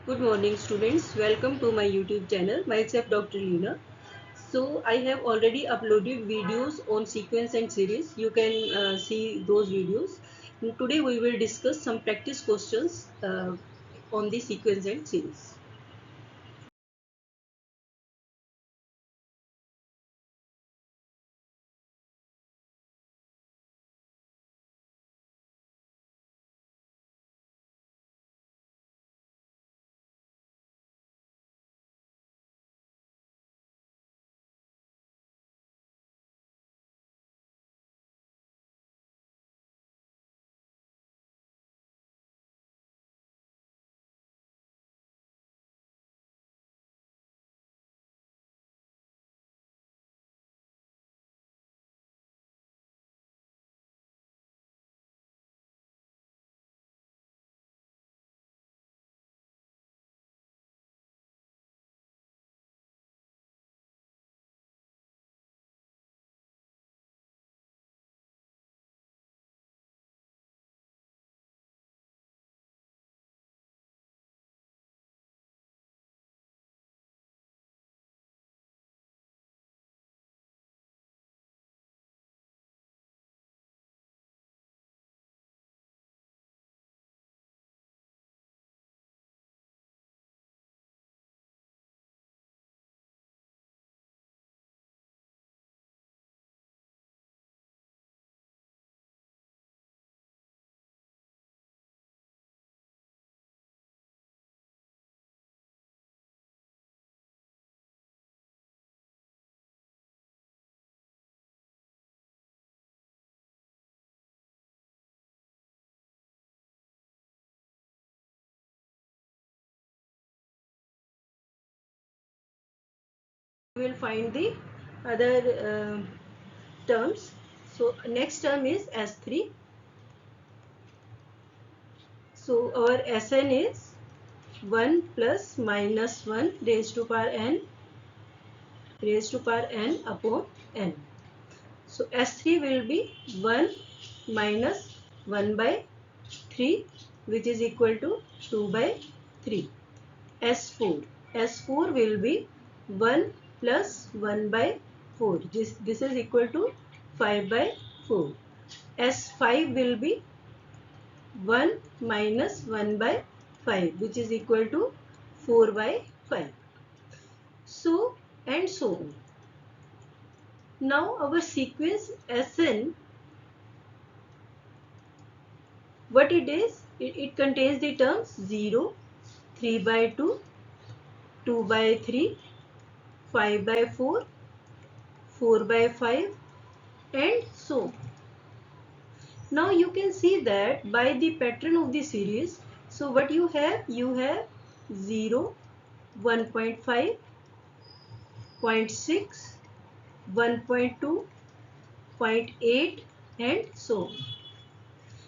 Good morning students, welcome to my YouTube channel, myself Dr. Leena. So I have already uploaded videos on sequence and series, you can see those videos. And today we will discuss some practice questions on the sequence and series. We will find the other terms. So next term is S3. So our Sn is 1 plus minus 1 raised to power n upon n. So S3 will be 1 minus 1 by 3, which is equal to 2 by 3. S4 will be 1 plus 1 by 4. This is equal to 5 by 4. S5 will be 1 minus 1 by 5, which is equal to 4 by 5. So and so on. Now our sequence Sn, what it is, it contains the terms 0, 3 by 2, 2 by 3, 5 by 4, 4 by 5 and so. Now you can see that by the pattern of the series, so what you have 0, 1.5, 0.6, 1.2, 0.8 and so on.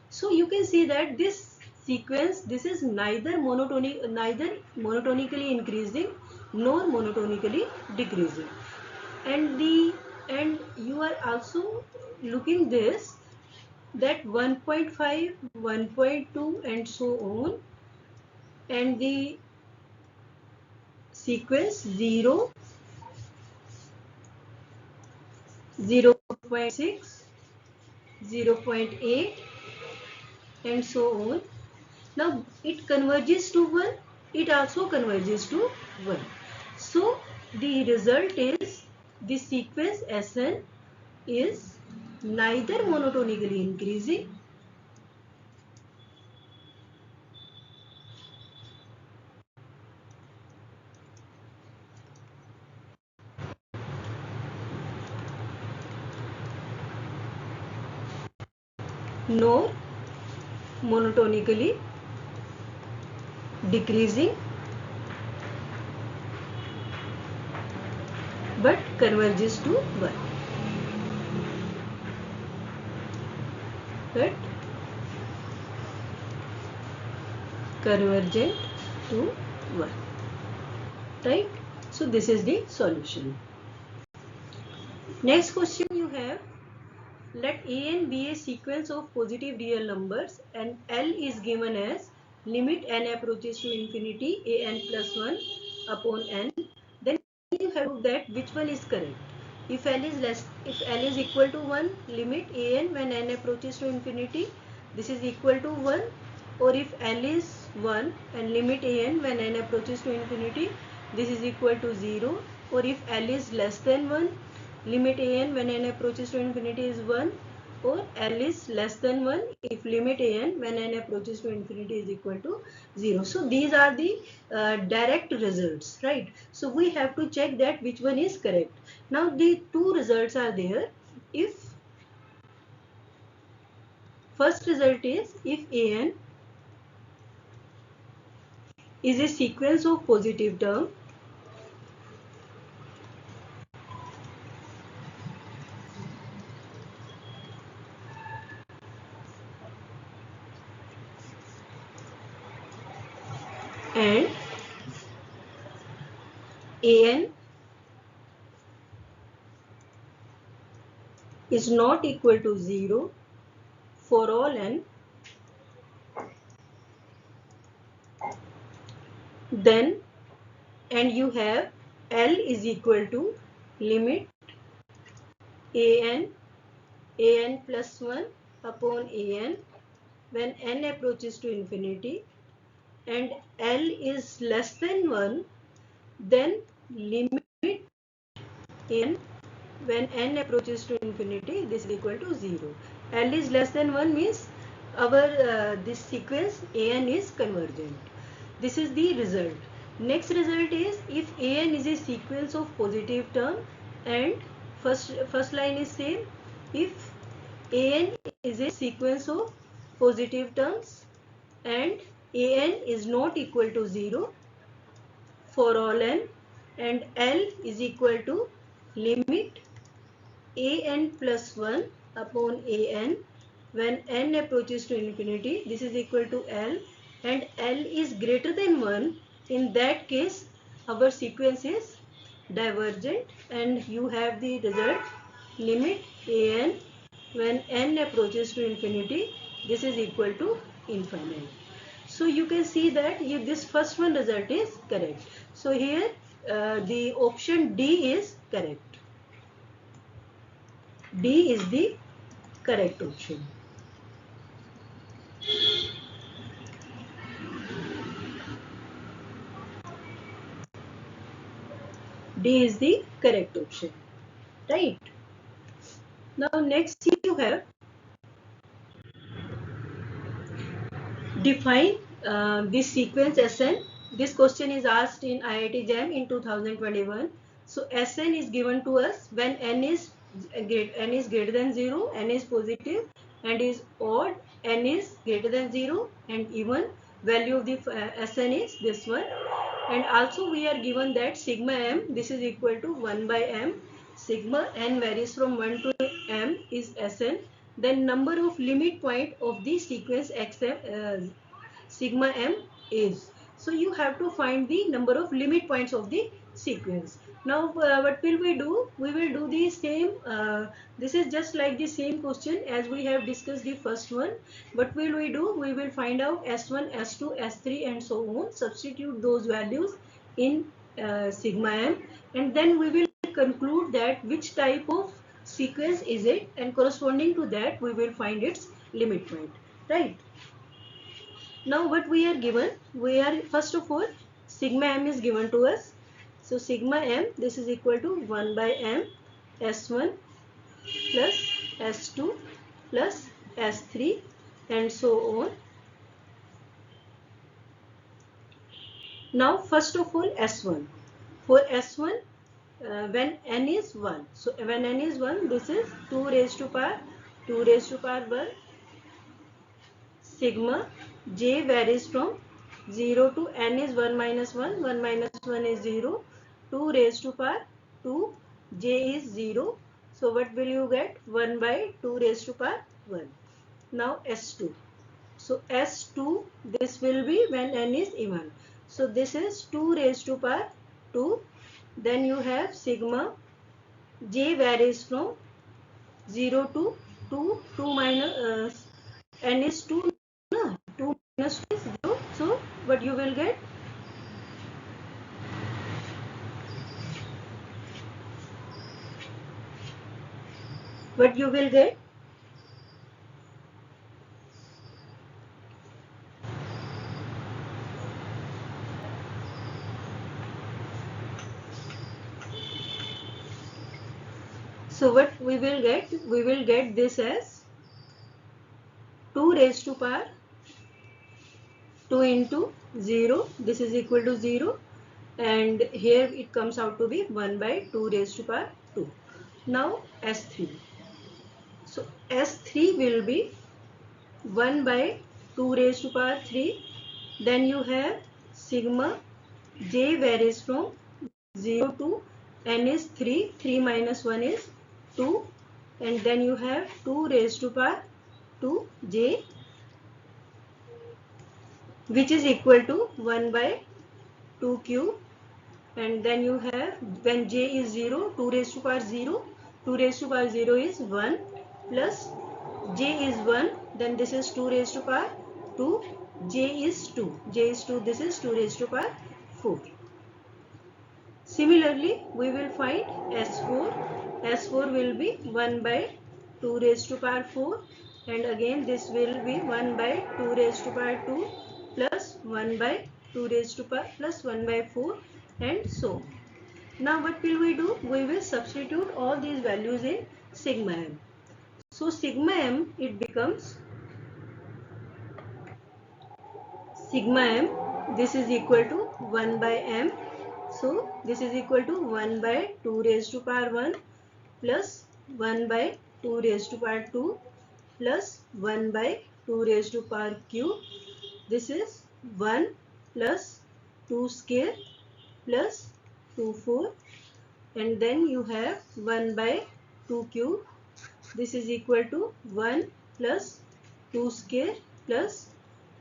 So you can see that this sequence, this is neither monotonically increasing nor monotonically decreasing. And you are also looking this that 1.5, 1.2 and so on, and the sequence 0, 0.6, 0.8 and so on. Now it converges to 1, it also converges to 1. So the result is the sequence Sn is neither monotonically increasing nor monotonically decreasing, but converges to 1. But convergent to 1. Right? So this is the solution. Next question you have, let A and be a sequence of positive real numbers and L is given as limit n approaches to infinity an plus 1 upon n, then you have to prove that which one is correct. If L is equal to 1, limit an when n approaches to infinity, this is equal to 1. Or if L is 1 and limit an when n approaches to infinity, this is equal to 0. Or if L is less than 1, limit an when n approaches to infinity is 1. Or L is less than 1 if limit an when n approaches to infinity is equal to 0. So these are the direct results, right? So we have to check that which one is correct. Now the two results are there. If first result is if an is a sequence of positive term and an is not equal to 0 for all n, then and you have L is equal to limit an plus 1 upon an when n approaches to infinity, and L is less than 1, then limit n when n approaches to infinity, this is equal to 0. L is less than 1 means our this sequence an is convergent. This is the result. Next result is if an is a sequence of positive term, and first line is same. If an is a sequence of positive terms and an is not equal to 0 for all n, and L is equal to limit an plus 1 upon an when n approaches to infinity, this is equal to L, and L is greater than 1, in that case our sequence is divergent, and you have the result limit an when n approaches to infinity, this is equal to infinite. So you can see that this first one result is correct. So here the option D is correct. D is the correct option. D is the correct option. Right. Now next you have define this sequence Sn. This question is asked in IIT JAM in 2021. So Sn is given to us when n is greater than 0, n is positive and is odd, n is greater than 0 and even value of the Sn is this one. And also we are given that sigma m, this is equal to 1 by m. Sigma n varies from 1 to m is Sn. Then number of limit point of the sequence sigma m is. So you have to find the number of limit points of the sequence. Now what will we do? We will do the same. This is just like the same question as we have discussed the first one. What will we do? We will find out S1, S2, S3 and so on. Substitute those values in sigma m, and then we will conclude that which type of sequence is it, and corresponding to that we will find its limit point. Right. Now what we are given, we are first of all sigma m is given to us. So sigma m, this is equal to 1 by m s1 plus s2 plus s3 and so on. Now first of all s1. For s1 when n is 1. So when n is 1, this is 2 raised to power 1 sigma j varies from 0 to n is 1 minus 1, 1 minus 1 is 0, 2 raised to power 2, j is 0. So what will you get? 1 by 2 raised to power 1. Now S2. So S2, this will be when n is even. So this is 2 raised to power 2. Then you have sigma j varies from 0 to 2, 2 minus n is 2, 2 minus 2 is 0. So what you will get? What you will get? So what we will get? We will get this as 2 raised to power 2 into 0. This is equal to 0. And here it comes out to be 1 by 2 raised to power 2. Now S3. So S3 will be 1 by 2 raised to power 3. Then you have sigma j varies from 0 to n is 3. 3 minus 1 is 2. And then you have 2 raised to power 2 j, which is equal to 1 by 2 cube. And then you have, when j is 0, 2 raised to power 0, 2 raised to power 0 is 1 plus j is 1, then this is 2 raised to power 2, j is 2, this is 2 raised to power 4. Similarly, we will find S4. S4 will be 1 by 2 raised to power 4, and again this will be 1 by 2 raised to power 2 plus 1 by 2 raised to power plus 1 by 4, and so on. Now what will we do? We will substitute all these values in sigma m. So sigma m, it becomes sigma m, this is equal to 1 by m. So this is equal to 1 by 2 raised to power 1 plus 1 by 2 raised to power 2 plus 1 by 2 raised to power cube. This is 1 plus 2 square plus 2 4, and then you have 1 by 2 cube. This is equal to 1 plus 2 square plus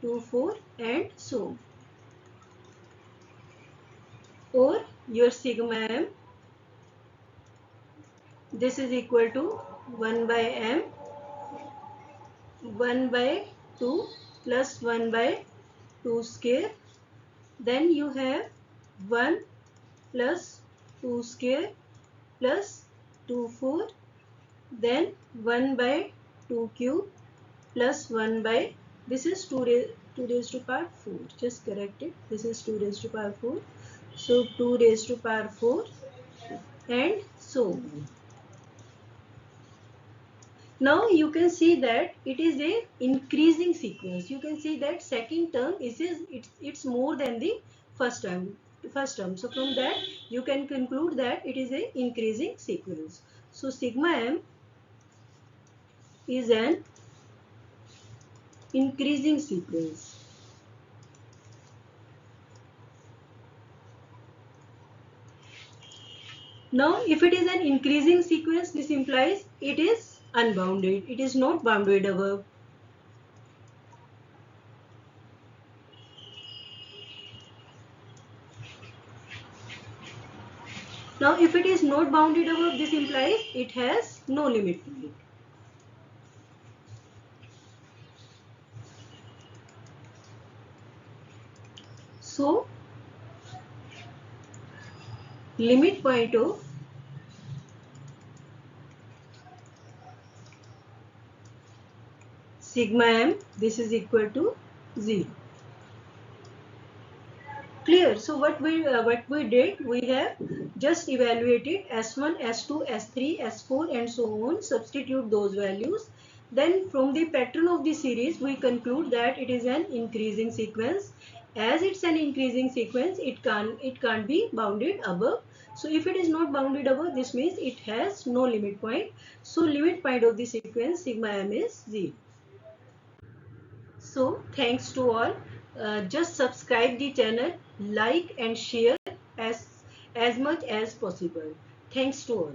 2 4, and so on. Or your sigma m, this is equal to 1 by m, 1 by 2 plus 1 by 2 square. Then you have 1 plus 2 square plus 2 4. Then 1 by 2 cube plus 1 by, this is 2 raised to power 4. Just correct it. This is 2 raised to power 4. So 2 raised to power 4, and so on. Now you can see that it is a increasing sequence. You can see that second term it's more than the first term. So from that you can conclude that it is a increasing sequence. So sigma m is an increasing sequence. Now if it is an increasing sequence, this implies it is unbounded. It is not bounded above. Now if it is not bounded above, this implies it has no limit point. So limit point of sigma m, this is equal to 0. Clear? So what we did, we have just evaluated S1, S2, S3, S4 and so on, substitute those values. Then from the pattern of the series, we conclude that it is an increasing sequence. As it's an increasing sequence, it can't be bounded above. So if it is not bounded above, this means it has no limit point. So limit point of the sequence sigma m is 0. So thanks to all. Just subscribe the channel, like and share as much as possible. Thanks to all.